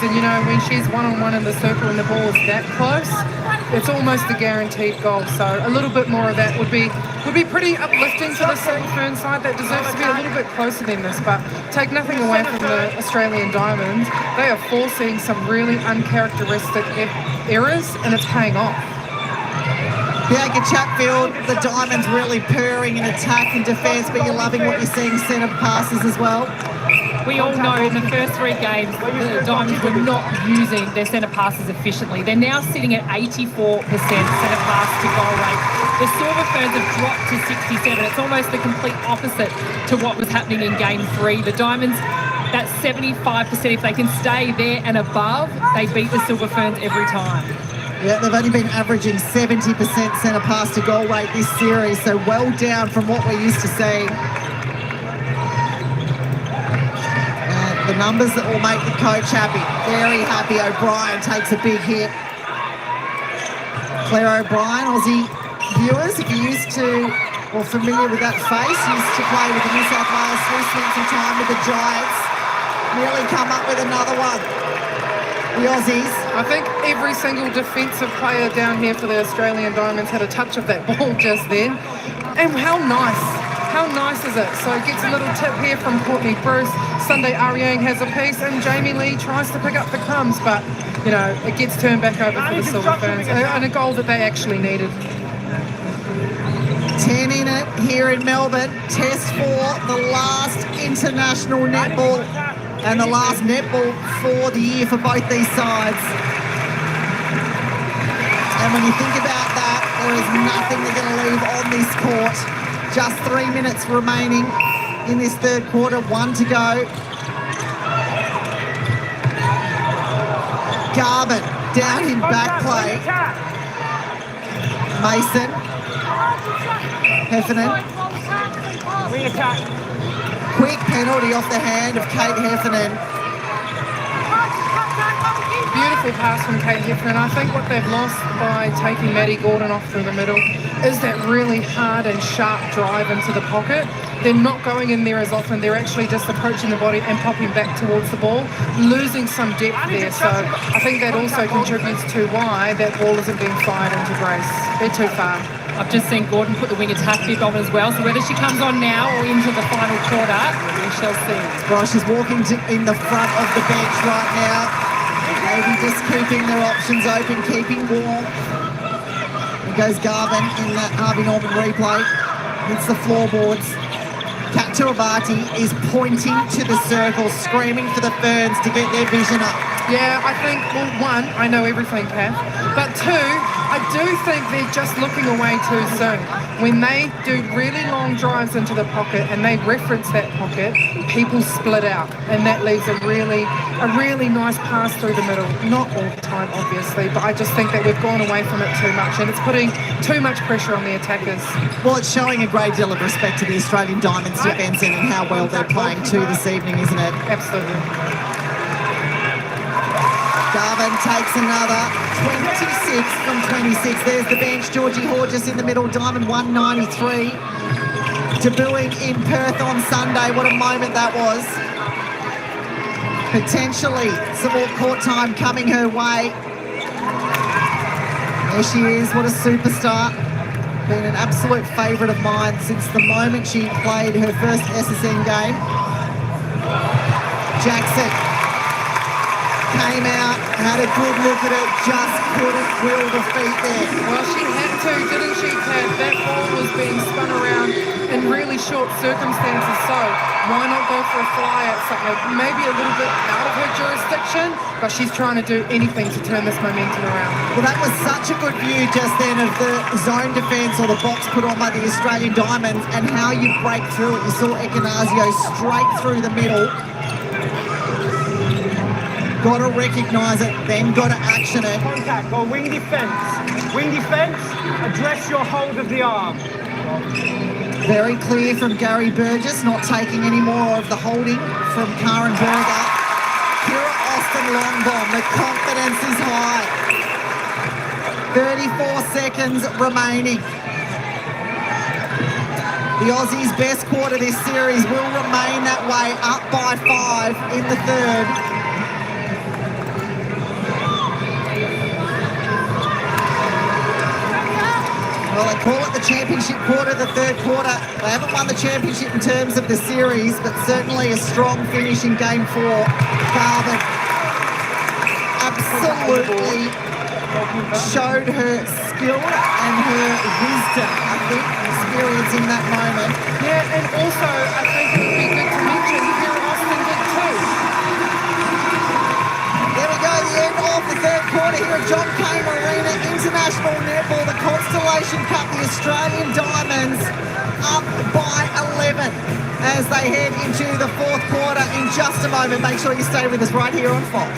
and you know, when she's one-on-one in the circle and the ball is that close, it's almost a guaranteed goal. So a little bit more of that would be pretty uplifting to the Silver Ferns side that deserves to be a little bit closer than this. But take nothing away from the Australian Diamonds, they are forcing some really uncharacteristic errors, and it's paying off. Bianca Chatfield, the Diamonds really purring in attack and defence, but you're loving what you're seeing centre passes as well. We all know in the first 3 games the Diamonds were not using their centre passes efficiently. They're now sitting at 84% centre pass to goal rate. The Silver Ferns have dropped to 67. It's almost the complete opposite to what was happening in game 3. The Diamonds, that's 75%. If they can stay there and above, they beat the Silver Ferns every time. Yeah, they've only been averaging 70% centre pass to goal rate this series, so well down from what we're used to seeing. And the numbers that will make the coach happy. Very happy. O'Brien takes a big hit. Claire O'Brien, Aussie viewers, if you're used to or familiar with that face, used to play with the New South Wales Swifts, spent some time with the Giants, nearly come up with another one. The Aussies. I think every single defensive player down here for the Australian Diamonds had a touch of that ball just then. And how nice is it? So it gets a little tip here from Courtney Bruce. Sunday Ariang has a piece, and Jamie Lee tries to pick up the crumbs, but, you know, it gets turned back over for the Silver Ferns, and a goal that they actually needed. 10 in it here in Melbourne. Test for the last international netball and the last netball for the year for both these sides. And when you think about that, there is nothing they're going to leave on this court. Just 3 minutes remaining in this third quarter, 1 to go. Garvin down in back play. Mason. Heffernan. Quick penalty off the hand of Kate Heffernan. Beautiful pass from Kate Heffernan. I think what they've lost by taking Maddie Gordon off through the middle is that really hard and sharp drive into the pocket. They're not going in there as often. They're actually just approaching the body and popping back towards the ball, losing some depth there. So I think that also contributes to why that ball isn't being fired into Grace. They're too far. I've just seen Gordon put the wing attack bib on as well, so whether she comes on now or into the final quarter, we shall see. Well, she's walking in the front of the bench right now. Maybe just keeping their options open, keeping warm. There goes Garvin in that Harvey Norman replay. Hits the floorboards. Kat Tuivati is pointing to the circle, screaming for the Ferns to get their vision up. Yeah, I think, well, one, I know everything, Kath, but two, I do think they're just looking away too soon. When they do really long drives into the pocket and they reference that pocket, people split out, and that leaves a really nice pass through the middle. Not all the time, obviously, but I just think that we've gone away from it too much, and it's putting too much pressure on the attackers. Well, it's showing a great deal of respect to the Australian Diamonds defence and how well they're playing too this evening, isn't it? Absolutely. Garvin takes another 26 from 26. There's the bench. Georgie Horges in the middle. Diamond 193. Debuting in Perth on Sunday. What a moment that was. Potentially some more court time coming her way. There she is. What a superstar. Been an absolute favourite of mine since the moment she played her first SSN game. Jackson came out, had a good look at it, just couldn't will the feet there. Well, she had to, didn't she, Kat? That ball was being spun around in really short circumstances, so why not go for a fly at something maybe a little bit out of her jurisdiction, but she's trying to do anything to turn this momentum around. Well, that was such a good view just then of the zone defence or the box put on by the Australian Diamonds and how you break through it. You saw Ekanasio straight through the middle. Got to recognise it, then got to action it. Contact or wing defence. Wing defence, address your hold of the arm. Very clear from Gary Burgess, not taking any more of the holding from Karen Berger. Kira Austin long bomb, the confidence is high. 34 seconds remaining. The Aussies' best quarter this series will remain that way, up by 5 in the third. call it the championship quarter, the third quarter. They haven't won the championship in terms of the series, but certainly a strong finish in game 4. Garvin absolutely showed her skill and her wisdom, I think, experience in that moment. Yeah, and also I think it would be good to mention here Austin did too. There we go, the end of the third quarter here at John Cain Arena International Netball, the Constellation Cup, the Australian Diamonds up by 11 as they head into the fourth quarter in just a moment. Make sure you stay with us right here on Fox.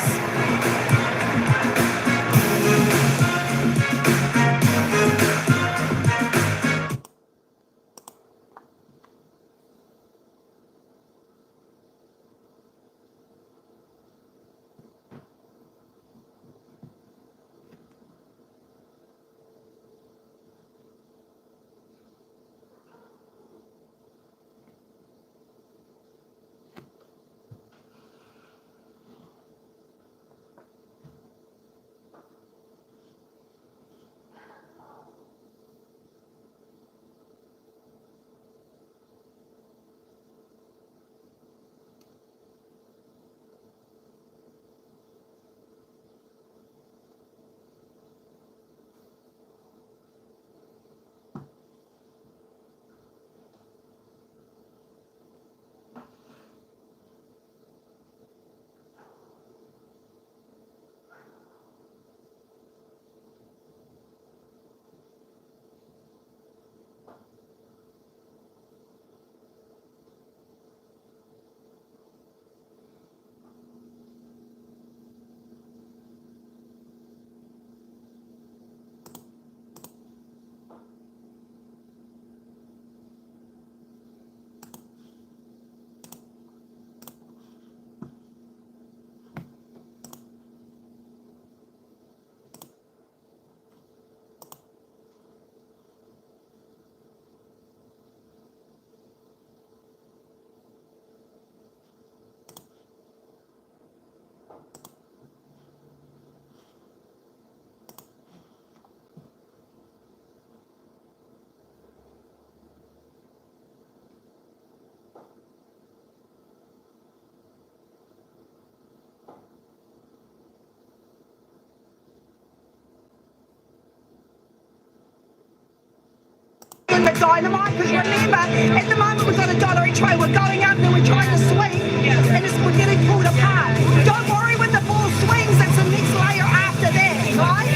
The dynamite, because remember, at the moment we've got a dollar each way. We're going up and we're trying to swing, and we're getting pulled apart. Don't worry when the ball swings, that's the next layer after that, right?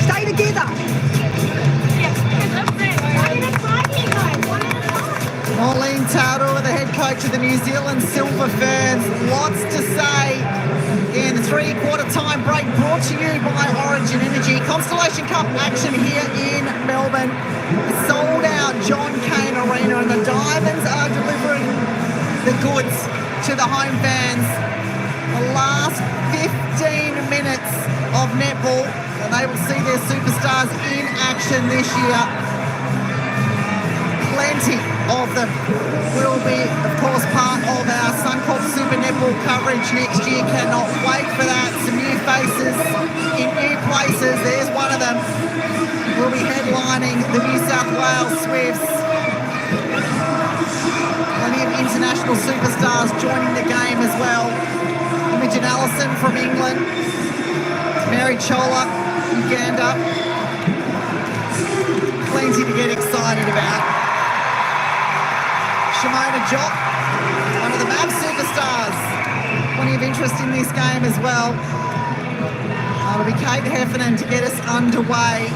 Stay together. Marlene Tauro, the head coach of the New Zealand Silver Ferns. Lots to say in the three-quarter time break, brought to you by Origin Energy. Constellation Cup action here in Melbourne. Sold out John Cain Arena, and the Diamonds are delivering the goods to the home fans. The last 15 minutes of netball, and they will see their superstars in action this year. Plenty of them will be, of course, part of our Suncorp Super Netball coverage next year. Cannot wait for that. Some new faces in new places. There's one of them. Will be headlining the New South Wales Swifts. Plenty of international superstars joining the game as well. Imogen Allison from England. Mary Chola, Uganda. Plenty to get excited about. Shimona Jop, one of the MAV superstars. Plenty of interest in this game as well. It'll be Kate Heffernan to get us underway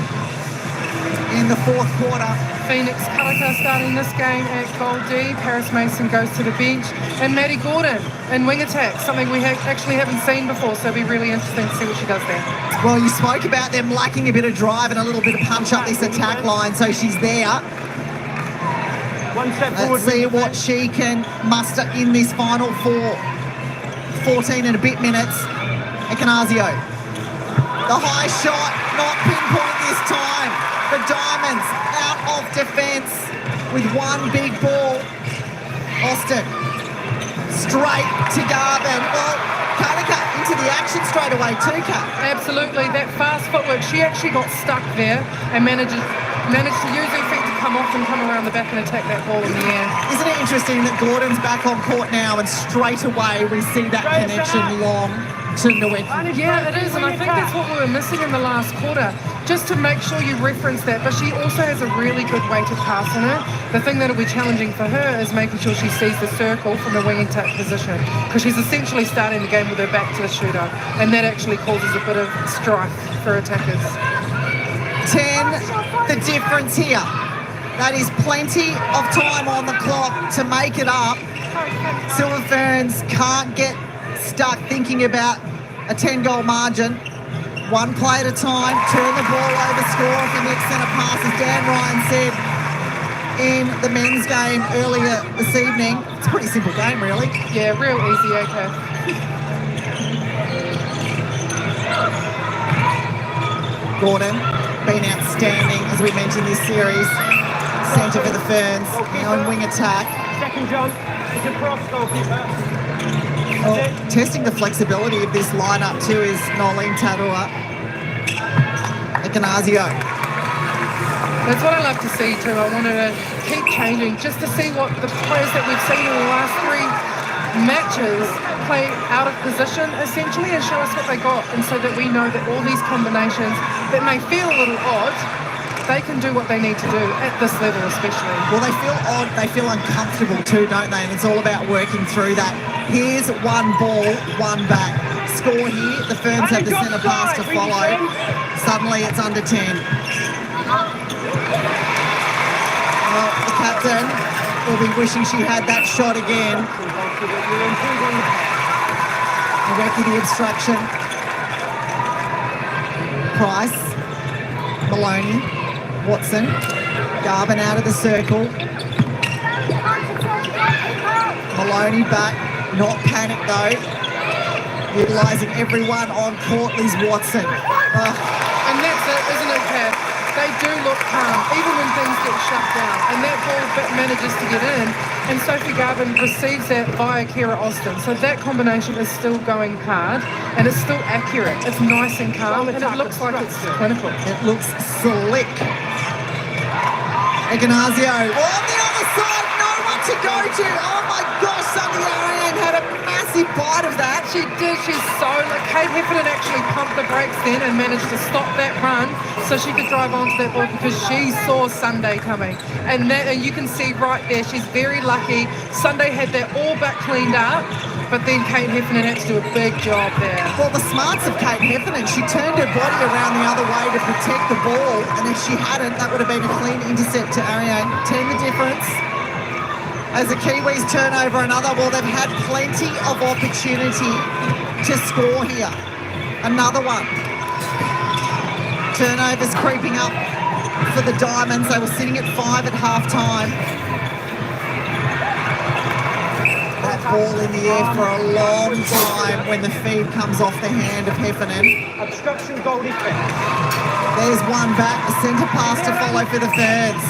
in the fourth quarter. Phoenix Kalika starting this game at goal D. Paris Mason goes to the bench. And Maddie Gordon in wing attack, something we actually haven't seen before, so it'll be really interesting to see what she does there. Well, you spoke about them lacking a bit of drive and a little bit of punch up this attack line, so she's there. One step forward. Let's see what she can muster in this final 14 and a bit minutes. Ekanazio. The high shot, not pinpoint this time. The Diamonds out of defence with one big ball. Austin straight to Garvin. Well, Kalika into the the action straight away too, Kat. Absolutely, that fast footwork. She actually got stuck there and managed to use her feet to come off and come around the back and attack that ball in the air. Isn't it interesting that Gordon's back on court now and straight away we see that connection long to Nweki? Yeah, it is, and I think that's what we were missing in the last quarter. Just to make sure you reference that, but she also has a really good weighted pass on her. The thing that'll be challenging for her is making sure she sees the circle from the wing and tuck position, because she's essentially starting the game with her back to the shooter, and that actually causes a bit of strife for attackers. 10, the difference here. That is plenty of time on the clock to make it up. Silver Ferns can't get stuck thinking about a 10-goal margin. One play at a time, turn the ball over, score off the next centre pass, as Dan Ryan said in the men's game earlier this evening. It's a pretty simple game, really. Yeah, real easy, okay. Gordon, been outstanding, as we mentioned this series. Centre for the Ferns, now in wing attack. Second jump, it's a cross goalkeeper. Well, testing the flexibility of this lineup too is Nolene Tadua. Ekanazio. That's what I love to see too. I wanted to keep changing just to see what the players that we've seen in the last 3 matches play out of position essentially and show us what they got, and so that we know that all these combinations that may feel a little odd, they can do what they need to do at this level especially. Well, they feel odd, they feel uncomfortable too, don't they? And it's all about working through that. Here's one ball, one back. Score here, the Ferns have the centre pass to follow. Suddenly it's under 10. Well, the captain will be wishing she had that shot again. Nweki the obstruction. Price. Maloney. Watson. Garvin out of the circle. Maloney back. Not panic though. Utilising everyone on court, Liz Watson. And that's it, isn't it, Kat? They do look calm, even when things get shut down. And that ball manages to get in, and Sophie Garvin receives that via Kira Austin. So that combination is still going hard, and it's still accurate. It's nice and calm, and it looks like it's clinical. It looks slick. Eganazio. On the other side, no one to go to. Oh my gosh, Sunday Ariane had a massive bite of that. She did, she's so... Kate Heffernan actually pumped the brakes then and managed to stop that run so she could drive onto that ball, because she saw Sunday coming. And you can see right there, she's very lucky. Sunday had that all but cleaned up, but then Kate Heffernan had to do a big job there. Well, the smarts of Kate Heffernan, she turned her body around the other way to protect the ball, and if she hadn't, that would have been a clean intercept to Ariane. 10 the difference. As the Kiwis turn over another, well, they've had plenty of opportunity to score here. Another one. Turnovers creeping up for the Diamonds. They were sitting at 5 at half-time. That ball in the air for a long time when the feed comes off the hand of Heffernan. Obstruction goal defense. There's one back, a centre pass to follow for the Ferns.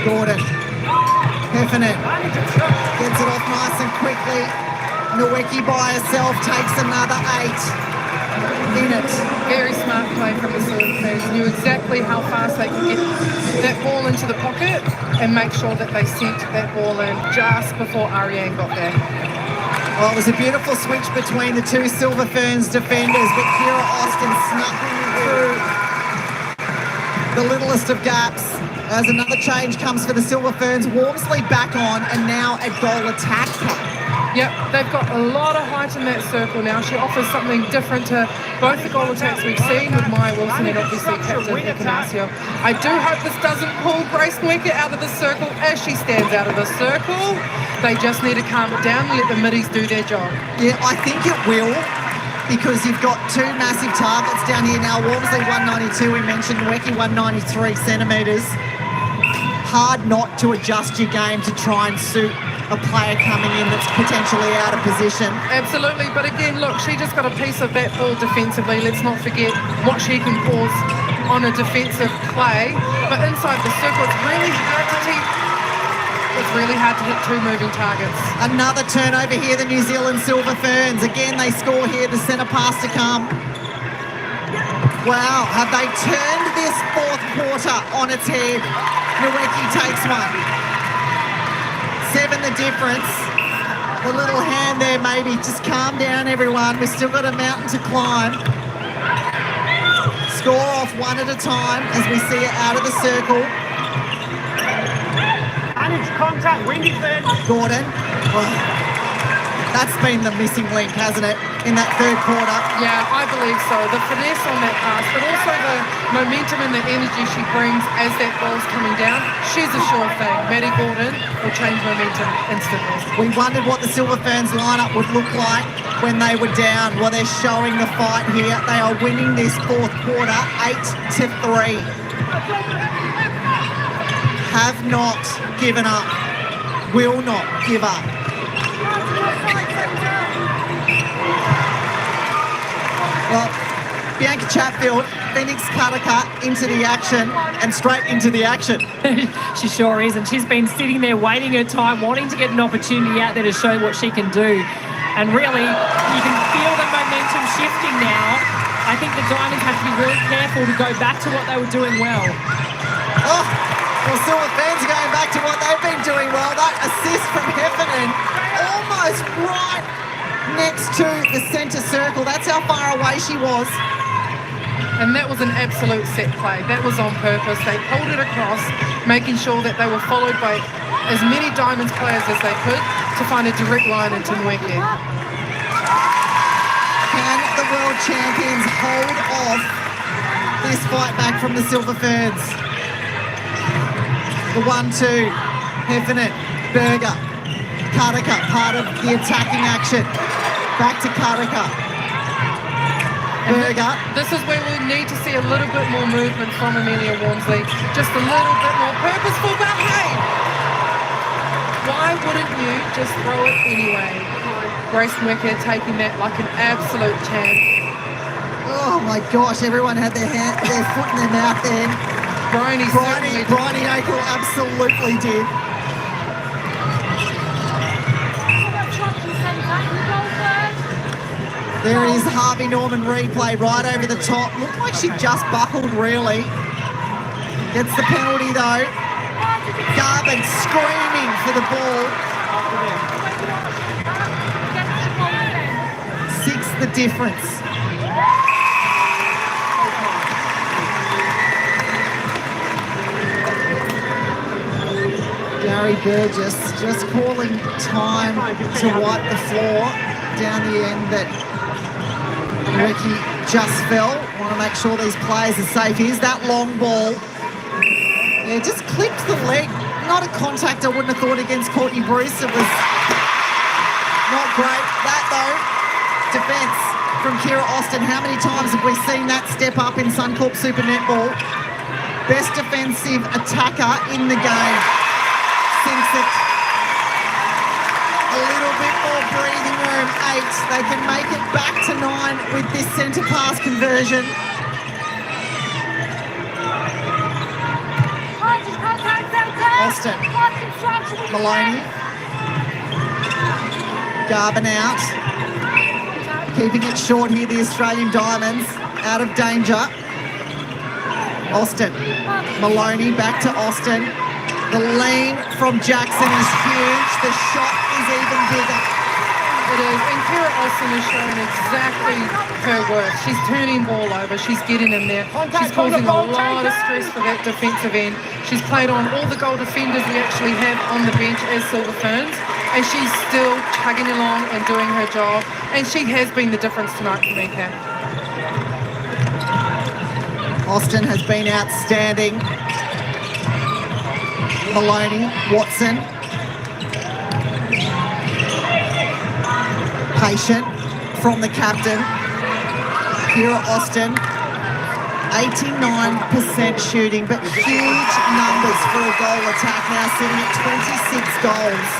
Gordon. Heffernan gets it off nice and quickly. Nweki by herself takes another 8 in it. Very smart play from the Silver Ferns. Knew exactly how fast they could get that ball into the pocket and make sure that they sent that ball in just before Ariane got there. Well, it was a beautiful switch between the two Silver Ferns defenders, but Kira Austin snuck through the littlest of gaps. As another change comes for the Silver Ferns, Wormsley back on, and now a goal attack. Yep, they've got a lot of height in that circle now. She offers something different to both the goal attacks we've seen with Maya Wilson and obviously Captain Ekanasio. I do hope this doesn't pull Grace Nweki out of the circle as she stands out of the circle. They just need to calm it down and let the middies do their job. Yeah, I think it will, because you've got 2 massive targets down here now. Wormsley 192, we mentioned, Nweki 193 centimetres. Hard not to adjust your game to try and suit a player coming in that's potentially out of position. Absolutely, but again, look, she just got a piece of that ball defensively. Let's not forget what she can cause on a defensive play. But inside the circle, it's really hard to keep. It's really hard to hit two moving targets. Another turnover here, the New Zealand Silver Ferns. Again, they score here, the centre pass to come. Wow, have they turned this fourth quarter on its head? Nowicki takes one. 7 the difference. The little hand there maybe. Just calm down, everyone. We've still got a mountain to climb. Score off one at a time as we see it out of the circle. Manage contact, wing defense. Gordon. Oh, that's been the missing link, hasn't it, in that third quarter? Yeah, I believe so. The finesse on that pass, but also the momentum and the energy she brings as that ball's coming down. She's a sure thing. Maddie Gordon will change momentum instantly. We wondered what the Silver Ferns lineup would look like when they were down. Well, they're showing the fight here. They are winning this fourth quarter 8-3. Have not given up. Will not give up. Well, Bianca Chatfield, Phoenix Karaka into the action and straight into the action. She sure is, and she's been sitting there waiting her time, wanting to get an opportunity out there to show what she can do. And really, you can feel the momentum shifting now. I think the Diamonds have to be really careful to go back to what they were doing well. Oh, well, Silver Ferns are going back to what they've been doing well. That assist from Heffernan, almost right next to the centre circle. That's how far away she was. And that was an absolute set play. That was on purpose. They pulled it across, making sure that they were followed by as many Diamonds players as they could to find a direct line into Nowicki. Can the world champions hold off this fight back from the Silver Ferns? The 1-2, Heffernan, Berger, Karaka, part of the attacking action. Back to Karaka. Berger. This is where we need to see a little bit more movement from Amelia Walmsley. Just a little bit more purposeful, but hey! Why wouldn't you just throw it anyway? Grace Nwicker taking that like an absolute champ. Oh my gosh, everyone had their foot in their mouth then. Bryony Akel absolutely did. There is Harvey Norman replay right over the top. Looked like she just buckled, really. Gets the penalty, though. Garvin screaming for the ball. 6 the difference. Gary Burgess just calling time to wipe the floor down the end that Nowicki just fell. Want to make sure these players are safe. Here's that long ball. Yeah, just clipped the leg. Not a contact I wouldn't have thought against Courtney Bruce. It was not great. That, though, defence from Kira Austin. How many times have we seen that step up in Suncorp Super Netball? Best defensive attacker in the game. Sinks it. A little bit more breathing room, 8. They can make it back to 9 with this centre pass conversion. Austin. Maloney. Garvin out. Keeping it short here, the Australian Diamonds. Out of danger. Austin. Maloney back to Austin. The lean from Jackson is huge. The shot is even bigger. It is, and Kira Austin is showing exactly her worth. She's turning ball over, she's getting in there. She's causing a lot of stress for that defensive end. She's played on all the goal defenders we actually have on the bench as Silver Ferns, and she's still chugging along and doing her job, and she has been the difference tonight for me, Kat. Austin has been outstanding. Maloney, Watson. Patient from the captain. Kira Austin. 89% shooting, but huge numbers for a goal attack, now sitting at 26 goals.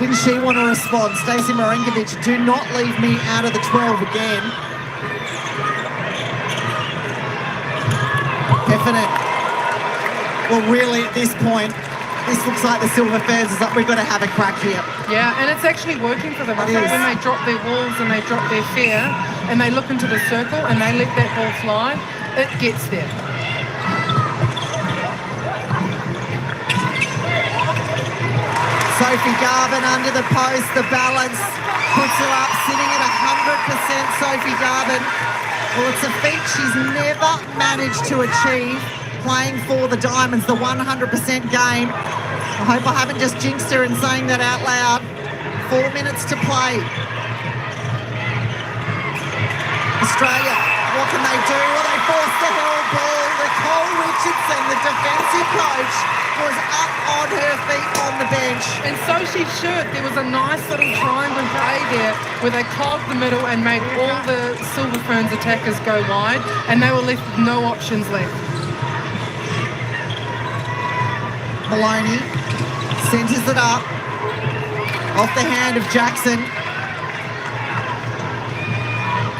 Didn't she want to respond? Stacey Marinkovic, do not leave me out of the 12 again. Heffernan. Well, really, at this point, this looks like the Silver Ferns is up. We've got to have a crack here. Yeah, and it's actually working for them. I It think is. when they drop their walls and they drop their fear and they look into the circle and they let that ball fly, it gets there. Sophie Garvin under the post, the balance puts her up, sitting at 100%. Sophie Garvin, well, it's a feat she's never managed to achieve playing for the Diamonds, the 100% game. I hope I haven't just jinxed her in saying that out loud. 4 minutes to play. Australia, what can they do? Well, they force the held ball. Nicole Richardson, the defensive coach, was up on her feet on the bench. And so she should. There was a nice little triangle play there where they clogged the middle and made all the Silver Ferns attackers go wide, and they were left with no options left. Maloney centres it up off the hand of Jackson.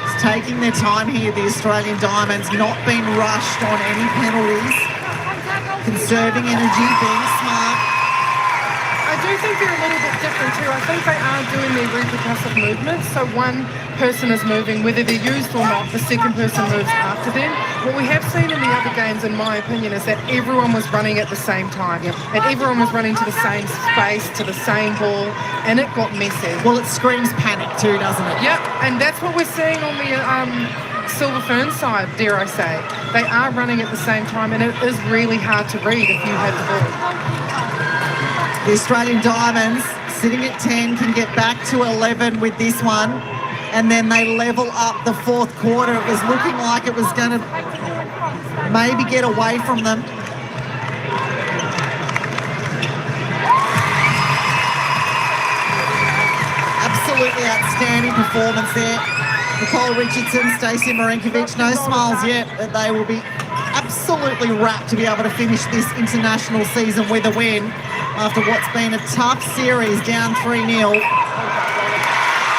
It's taking their time here, the Australian Diamonds, not being rushed on any penalties, conserving energy, being smart. I do think they're a little bit different too. I think they are doing their repercussive movements. So one person is moving, whether they're used or not, the second person moves after them. What we have seen in the other games, in my opinion, is that everyone was running at the same time. And everyone was running to the same space, to the same ball, and it got messy. Well, it screams panic too, doesn't it? Yep, and that's what we're seeing on the Silver Ferns side, dare I say. They are running at the same time, and it is really hard to read if you have the ball. The Australian Diamonds, sitting at 10, can get back to 11 with this one. And then they level up the fourth quarter. It was looking like it was going to maybe get away from them. Absolutely outstanding performance there. Nicole Richardson, Stacey Marinkovic, no smiles yet, but they will be absolutely rapt to be able to finish this international season with a win after what's been a tough series, down 3-0.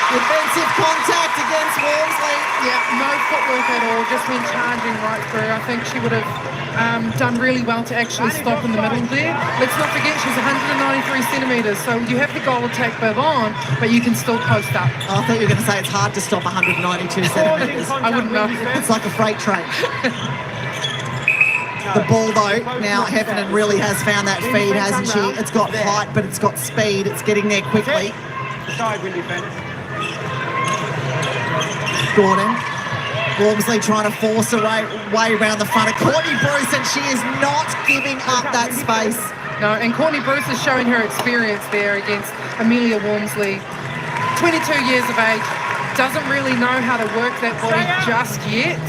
Defensive contact against Walmsley. Yeah, no footwork at all, just went charging right through. I think she would have done really well to actually stop in the middle there. Let's not forget she's 193 centimetres, so you have the goal attack bib on, but you can still post up. Oh, I thought you were going to say it's hard to stop 192 centimetres. I wouldn't know. It's like a freight train. The ball, though, now Heffernan really has found that feed, hasn't she? It's got height, but it's got speed. It's getting there quickly. Side when you finish. Gordon. Walmsley trying to force her way around the front of Courtney Bruce, and she is not giving up that space. No, and Courtney Bruce is showing her experience there against Amelia Walmsley. 22 years of age, doesn't really know how to work that body just yet,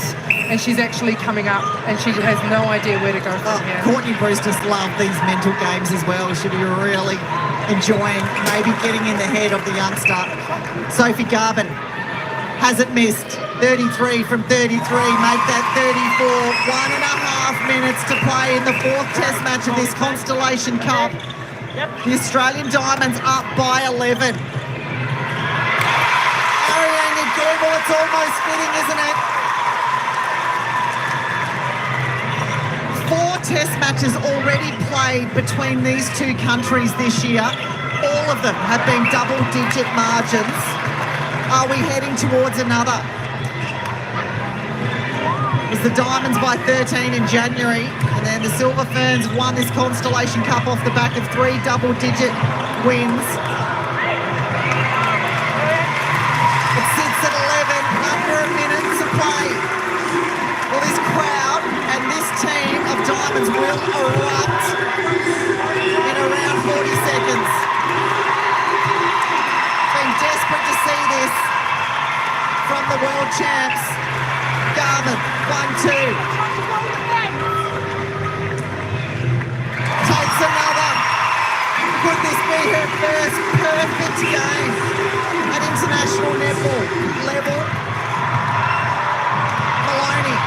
and she's actually coming up, and she has no idea where to go from here. Courtney Bruce just loved these mental games as well. She'll be really enjoying maybe getting in the head of the youngster. Sophie Garvin hasn't missed. 33 from 33, make that 34. 1.5 minutes to play in the fourth test match of this Constellation Cup. The Australian Diamonds up by 11. Ariane Gimbal, it's almost fitting, isn't it? 4 test matches already played between these two countries this year. All of them have been double-digit margins. Are we heading towards another? It was the Diamonds by 13 in January, and then the Silver Ferns won this Constellation Cup off the back of 3 double-digit wins. It sits at 11, under a minute to play. Well, this crowd and this team of Diamonds will erupt in around 40 seconds. Been desperate to see this from the world champs. Garvin, 1-2. Takes another. Could this be her first perfect game at international netball level? Maloney.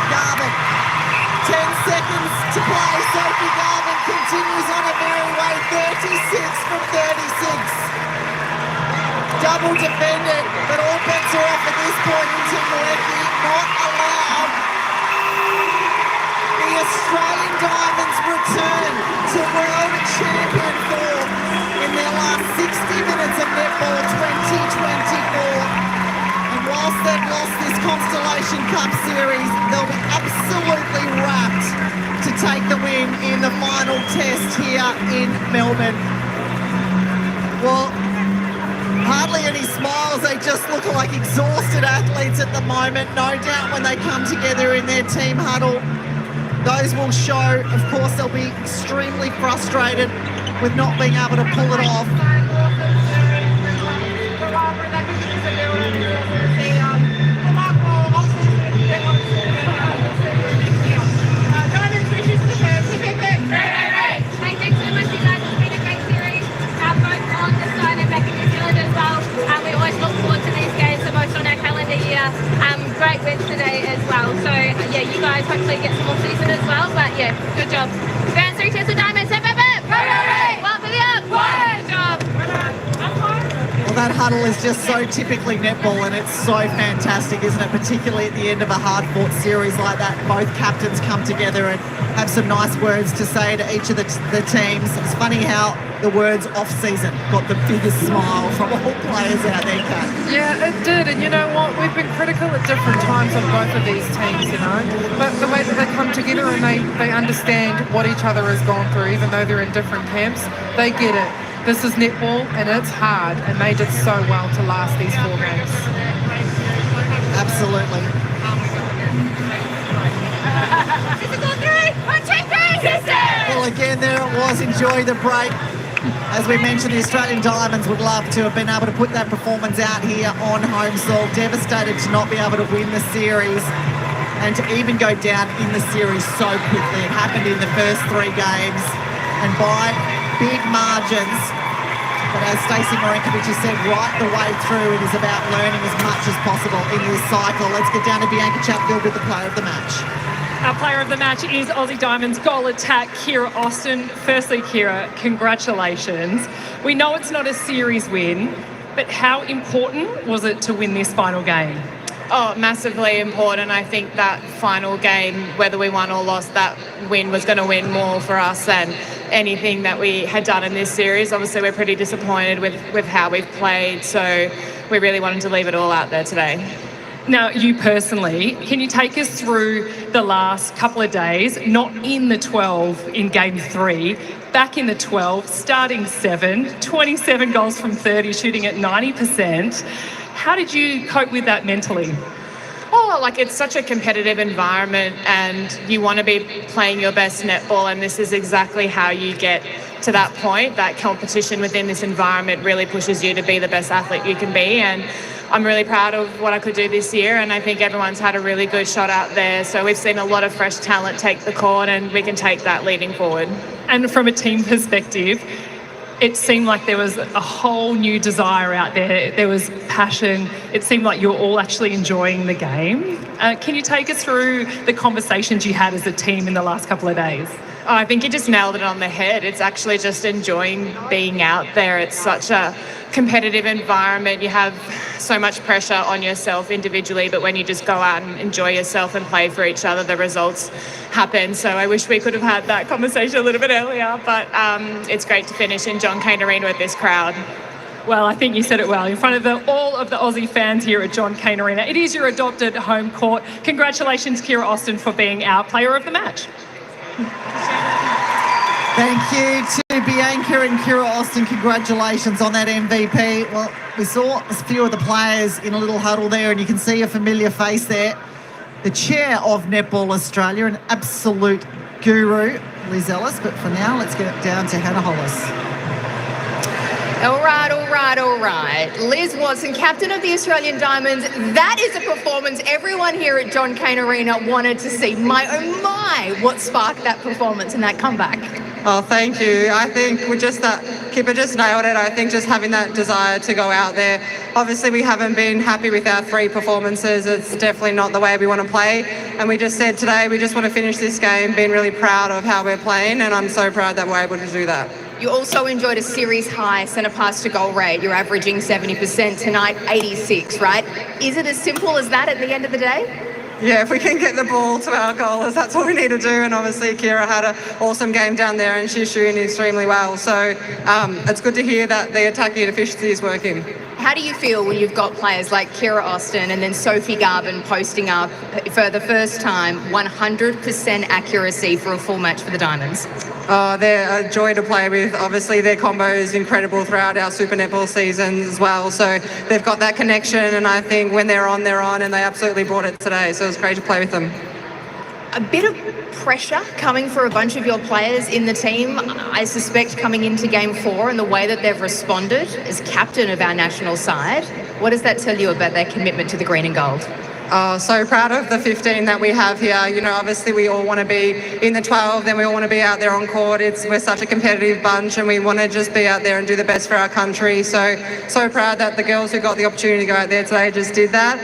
Garvin. 10 seconds to play. Sophie Garvin continues on a merry way. 36 from 36. Double defended, but all bets are off at this point in Team Malecki. Not allowed. The Australian Diamonds return to world champion form in their last 60 minutes of netball 2024. And whilst they've lost this Constellation Cup series, they'll be absolutely wrapped to take the win in the final test here in Melbourne. Well, hardly any smiles. They just look like exhausted athletes at the moment. No doubt when they come together in their team huddle, those will show. Of course, they'll be extremely frustrated with not being able to pull it off. Thanks so much, you guys. It's been a great series. Both on the side and back in New Zealand as well. We always look forward to these games, the most on our calendar year. Great wins today as well. So yeah, you guys hopefully get some more season as well. But yeah, good job. Ferns 3 Tests of Diamonds. Hip hip hip. Hooray! One for the up. Good job. Well, that huddle is just so typically netball, and it's so fantastic, isn't it? Particularly at the end of a hard-fought series like that, both captains come together and have some nice words to say to each of the teams. It's funny how the words off-season got the biggest smile from all players out there, Kat. Yeah, it did, and you know what? We've been critical at different times on both of these teams, you know, but the way that they come together and they understand what each other has gone through, even though they're in different camps, they get it. This is netball, and it's hard, and they did so well to last these 4 games. Absolutely. Well, again, there it was. Enjoy the break. As we mentioned, the Australian Diamonds would love to have been able to put that performance out here on home soil. Devastated to not be able to win the series and to even go down in the series so quickly. It happened in the first 3 games and by big margins. But as Stacey Marinkovic has said right the way through, it is about learning as much as possible in this cycle. Let's get down to Bianca Chatfield with the player of the match. Our player of the match is Aussie Diamonds goal attack, Kira Austin. Firstly, Kira, congratulations. We know it's not a series win, but how important was it to win this final game? Oh, massively important. I think that final game, whether we won or lost, that win was going to win more for us than anything that we had done in this series. Obviously, we're pretty disappointed with how we've played, so we really wanted to leave it all out there today. Now, you personally, can you take us through the last couple of days, not in the 12 in game 3, back in the 12, starting 7, 27 goals from 30, shooting at 90%. How did you cope with that mentally? Oh, like it's such a competitive environment and you want to be playing your best netball, and this is exactly how you get to that point. That competition within this environment really pushes you to be the best athlete you can be, and I'm really proud of what I could do this year, and I think everyone's had a really good shot out there. So we've seen a lot of fresh talent take the court, and we can take that leading forward. And from a team perspective, it seemed like there was a whole new desire out there. There was passion. It seemed like you were all actually enjoying the game. Can you take us through the conversations you had as a team in the last couple of days? Oh, I think you just nailed it on the head. It's actually just enjoying being out there. It's such a competitive environment. You have so much pressure on yourself individually, but when you just go out and enjoy yourself and play for each other, the results happen. So I wish we could have had that conversation a little bit earlier, but it's great to finish in John Cain Arena with this crowd. Well, I think you said it well. In front of all of the Aussie fans here at John Cain Arena. It is your adopted home court. Congratulations, Kira Austin, for being our player of the match. Thank you to Bianca and Kira Austin. Congratulations on that MVP. Well, we saw a few of the players in a little huddle there, and you can see a familiar face there. The chair of Netball Australia, an absolute guru, Liz Ellis. But for now, let's get down to Hannah Hollis. All right. Liz Watson, captain of the Australian Diamonds. That is a performance everyone here at John Cain Arena wanted to see. My, oh my, what sparked that performance and that comeback? Oh, thank you. I think Kipper just nailed it. I think just having that desire to go out there. Obviously, we haven't been happy with our 3 performances. It's definitely not the way we want to play. And we just said today we just want to finish this game being really proud of how we're playing, and I'm so proud that we're able to do that. You also enjoyed a series high centre pass to goal rate. You're averaging 70%, tonight 86, right? Is it as simple as that at the end of the day? yeah, if we can get the ball to our goalers, that's what we need to do. And obviously Kira had an awesome game down there and she's shooting extremely well. So it's good to hear that the attacking efficiency is working. How do you feel when you've got players like Kira Austin and then Sophie Garvin posting up for the first time 100% accuracy for a full match for the Diamonds? They're a joy to play with. Obviously their combo is incredible throughout our Super Netball seasons as well. So they've got that connection, and I think when they're on, and they absolutely brought it today. So it was great to play with them. A bit of pressure coming for a bunch of your players in the team, I suspect, coming into Game 4 and the way that they've responded as captain of our national side. What does that tell you about their commitment to the green and gold? So proud of the 15 that we have here. You know, obviously we all want to be in the 12, then we all want to be out there on court. We're such a competitive bunch and we want to just be out there and do the best for our country. So proud that the girls who got the opportunity to go out there today just did that.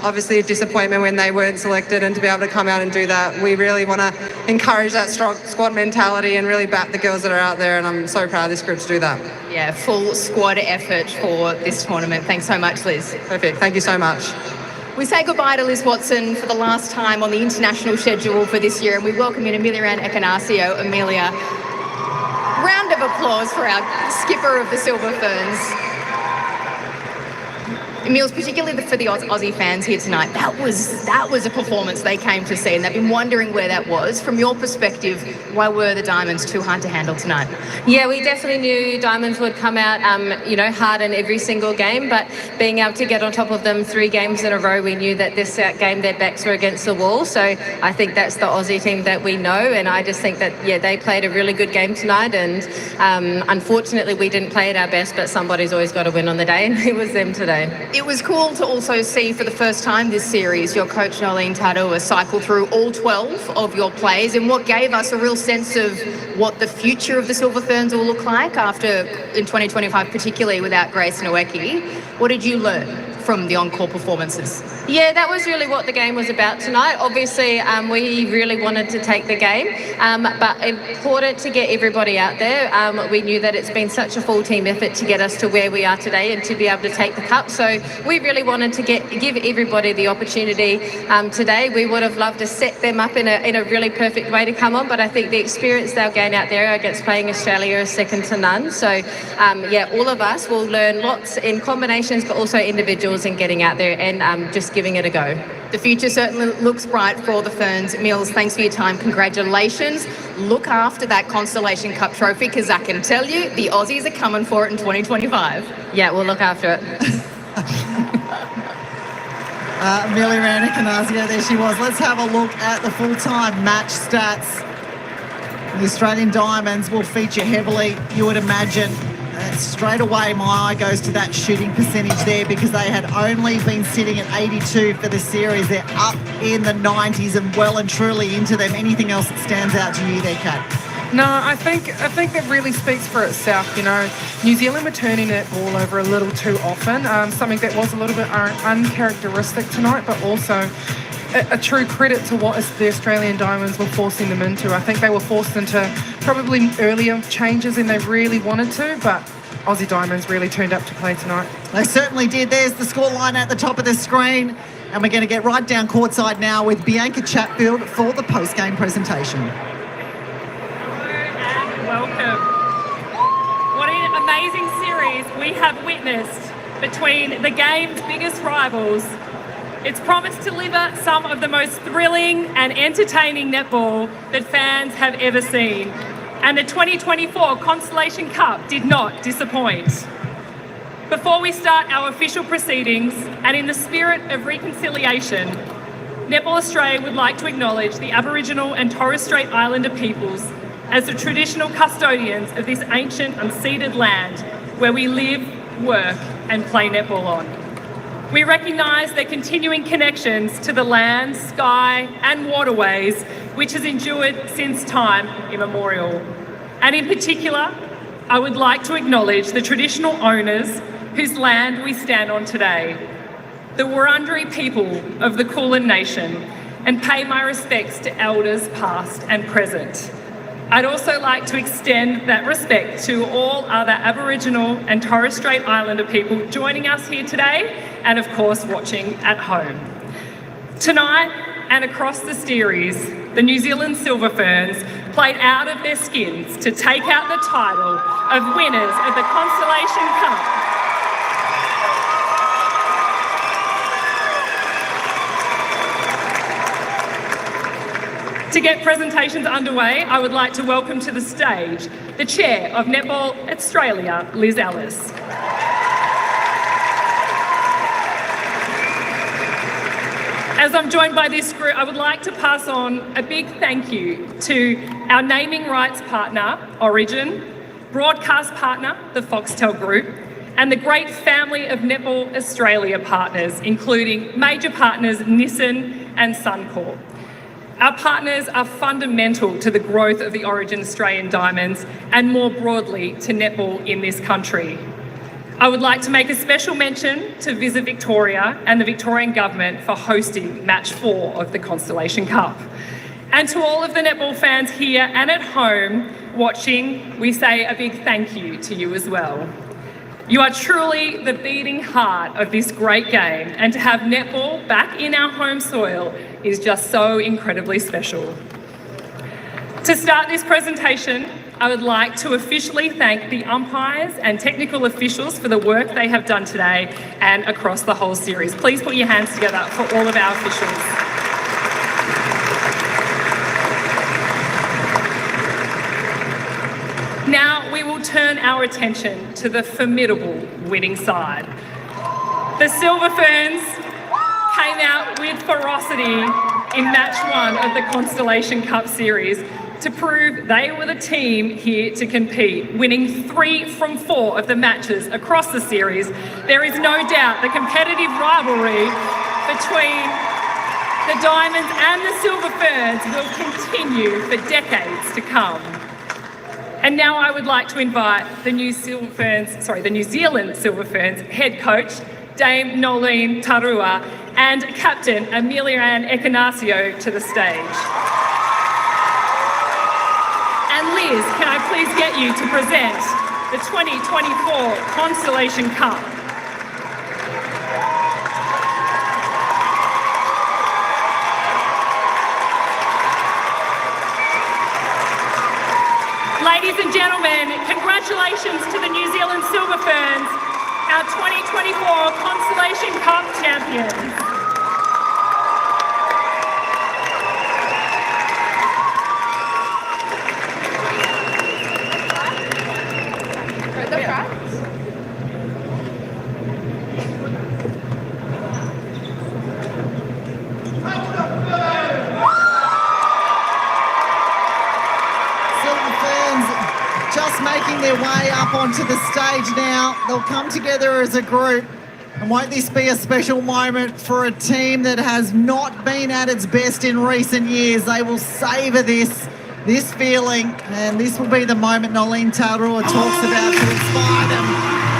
Obviously a disappointment when they weren't selected, and to be able to come out and do that, we really want to encourage that strong squad mentality and really back the girls that are out there, and I'm so proud of this group to do that. Yeah, full squad effort for this tournament. Thanks so much, Liz. Perfect, thank you so much. We say goodbye to Liz Watson for the last time on the international schedule for this year, and we welcome in Amelia Ekanasio. Amelia, round of applause for our skipper of the Silver Ferns. Emils, particularly for the Aussie fans here tonight, that was a performance they came to see, and they've been wondering where that was. From your perspective, why were the Diamonds too hard to handle tonight? Yeah, we definitely knew Diamonds would come out, hard in every single game, but being able to get on top of them 3 games in a row, we knew that this game their backs were against the wall. So I think that's the Aussie team that we know, and I just think that, they played a really good game tonight, and unfortunately we didn't play at our best, but somebody's always got to win on the day, and it was them today. It was cool to also see for the first time this series your coach Nolene Tadua cycle through all 12 of your plays, and what gave us a real sense of what the future of the Silver Ferns will look like in 2025, particularly without Grace Nowecki. What did you learn from the encore performances? Yeah, that was really what the game was about tonight. Obviously, we really wanted to take the game, but important to get everybody out there. We knew that it's been such a full team effort to get us to where we are today and to be able to take the cup. So we really wanted to give everybody the opportunity today. We would have loved to set them up in a really perfect way to come on, but I think the experience they'll gain out there against playing Australia is second to none. So, all of us will learn lots in combinations, but also individuals, and getting out there and just giving it a go. The future certainly looks bright for the Ferns. Mills, thanks for your time. Congratulations. Look after that Constellation Cup trophy, because I can tell you the Aussies are coming for it in 2025. Yeah, we'll look after it. Amelia Ekanasio, there she was. Let's have a look at the full-time match stats. The Australian Diamonds will feature heavily, you would imagine. Straight away, my eye goes to that shooting percentage there, because they had only been sitting at 82 for the series. They're up in the 90s and well and truly into them. Anything else that stands out to you there, Kat? No, I think that really speaks for itself. New Zealand were turning that ball over a little too often, something that was a little bit uncharacteristic tonight, but also a true credit to what the Australian Diamonds were forcing them into. I think they were forced into probably earlier changes than they really wanted to, but Aussie Diamonds really turned up to play tonight. They certainly did. There's the scoreline at the top of the screen, and we're going to get right down courtside now with Bianca Chatfield for the post-game presentation. Welcome. What an amazing series we have witnessed between the game's biggest rivals. It's promised to deliver some of the most thrilling and entertaining netball that fans have ever seen. And the 2024 Constellation Cup did not disappoint. Before we start our official proceedings, and in the spirit of reconciliation, Netball Australia would like to acknowledge the Aboriginal and Torres Strait Islander peoples as the traditional custodians of this ancient unceded land where we live, work and play netball on. We recognise their continuing connections to the land, sky and waterways which has endured since time immemorial. And in particular, I would like to acknowledge the traditional owners whose land we stand on today, the Wurundjeri people of the Kulin Nation, and pay my respects to elders past and present. I'd also like to extend that respect to all other Aboriginal and Torres Strait Islander people joining us here today, and of course watching at home. Tonight and across the series, the New Zealand Silver Ferns played out of their skins to take out the title of winners of the Constellation Cup. To get presentations underway, I would like to welcome to the stage the Chair of Netball Australia, Liz Ellis. As I'm joined by this group, I would like to pass on a big thank you to our naming rights partner, Origin, broadcast partner, the Foxtel Group, and the great family of Netball Australia partners, including major partners Nissan and Suncorp. Our partners are fundamental to the growth of the Origin Australian Diamonds and more broadly to netball in this country. I would like to make a special mention to Visit Victoria and the Victorian Government for hosting Match 4 of the Constellation Cup. And to all of the netball fans here and at home watching, we say a big thank you to you as well. You are truly the beating heart of this great game, and to have netball back in our home soil is just so incredibly special. To start this presentation, I would like to officially thank the umpires and technical officials for the work they have done today and across the whole series. Please put your hands together for all of our officials. Now we will turn our attention to the formidable winning side. The Silver Ferns came out with ferocity in match 1 of the Constellation Cup series to prove they were the team here to compete, winning 3 from 4 of the matches across the series. There is no doubt the competitive rivalry between the Diamonds and the Silver Ferns will continue for decades to come. And now I would like to invite the New Zealand Silver Ferns head coach, Dame Nolene Tarua, and captain Emilian Ekanasio to the stage. And Liz, can I please get you to present the 2024 Constellation Cup? Ladies and gentlemen, congratulations to the New Zealand Silver Ferns, our 2024 Constellation Cup champions. Making their way up onto the stage now. They'll come together as a group. And won't this be a special moment for a team that has not been at its best in recent years? They will savour this feeling, and this will be the moment Nolene Tarua talks about to inspire them.